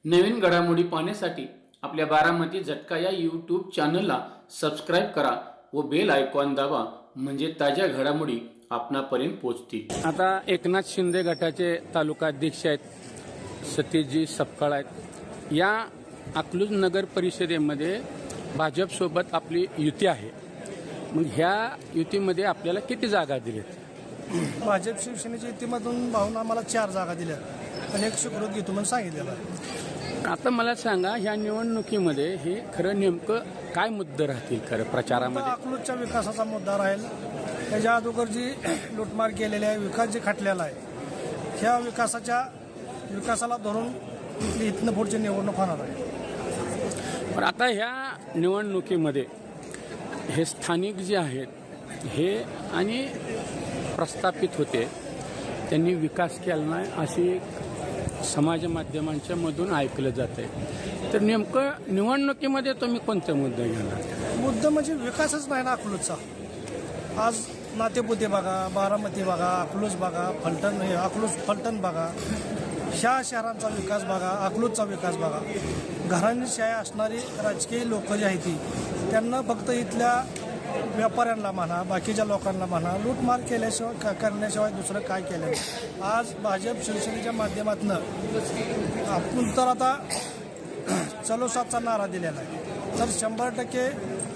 नवीन घडामोडी पाहण्यासाठी आपल्या बारामती झटका या यूट्यूब चॅनलला सबस्क्राईब करा व बेल आयकॉन दाबा म्हणजे ताज्या घडामोडी आपणापर्यंत पोहोचतील। आता एकनाथ शिंदे गटाचे तालुका अध्यक्ष आहेत सतीशजी सपकाळ आहेत। या अकलूज नगर परिषदेमध्ये भाजपसोबत आपली युती आहे। मग ह्या युतीमध्ये आपल्याला किती जागा दिल्यात? भाजप शिवसेनेच्या युतीमधून भाऊंना आम्हाला 4 जागा दिल्या आणि एक सुखरूप घेतो म्हणून सांगितलेलं आहे। आता मला सांगा, ह्या निवडणुकीमध्ये हे खरं नेमकं काय मुद्दे राहतील खरं प्रचारामध्ये? अकलूजच्या विकासाचा मुद्दा राहील। त्याच्या अगोदर जी लूटमार केलेली आहे, विकास जे खटलेला आहे, ह्या विकासाला धरून इथनं पुढची निवडणूक होणार आहे। पण आता ह्या निवडणुकीमध्ये हे स्थानिक जे आहेत हे आणि प्रस्थापित होते त्यांनी विकास केला नाही अशी समाज माध्यमांच्या मधून ऐकलं जात आहे। तर नेमकं निवडणुकीमध्ये तुम्ही कोणते मुद्दे घेणार? मुद्दा म्हणजे विकासच नाही ना अकलूजचा। आज नातेपुते बघा, बारामती बघा, अकलूज बघा, अकलूज फलटण बघा, ह्या शहरांचा विकास बघा, अकलूजचा विकास बघा। घराणेशाही असणारी राजकीय लोक जी आहेत ती त्यांना फक्त इथल्या व्यापाऱ्यांना म्हणा, बाकीच्या लोकांना म्हणा, लूटमार केल्याशिवाय करण्याशिवाय दुसरं काय केलं नाही। आज भाजप शिवसेनेच्या माध्यमातून आपण तर आता चलो साथचा नारा दिलेला आहे। तर 100%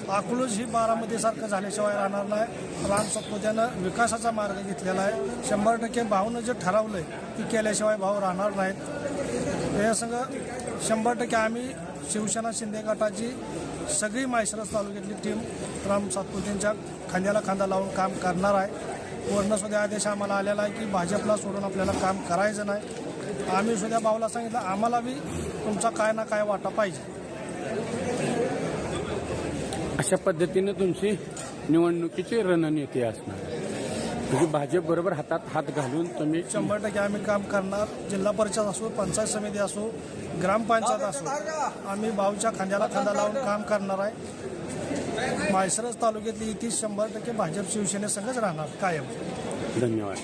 अकलूज ही बारामतीसारखं झाल्याशिवाय राहणार नाही। राम सपुत्यानं विकासाचा मार्ग घेतलेला आहे। 100% भाऊनं जे ठरवलं आहे की केल्याशिवाय भाऊ राहणार नाहीत। या सगळं 100% आम्ही शिवसेना शिंदे गटाची सगळी माळशिरस तालुक्यातली टीम राम सातपुतेंच्या खांद्याला खांदा लावून काम करणार आहे। वरनं सुद्धा आदेश आम्हाला आलेला आहे की भाजपला सोडून आपल्याला काम करायचं नाही। आम्ही सुद्धा भाऊला सांगितलं आम्हाला बी तुमचा काय ना काय वाटा पाहिजे। अशा पद्धतीने तुमची निवडणुकीची रणनीती असणार म्हणजे भाजप बरोबर हातात हात घालून तुम्ही 100% आम्ही काम करणार। जिल्हा परिषद असो, पंचायत समिती असो, ग्रामपंचायत असो, आम्ही भाऊच्या खांद्याला खांदा लावून काम करणार आहे। माळशिरस तालुक्यातली युती 100% भाजप शिवसेनेसंगच राहणार कायम। धन्यवाद।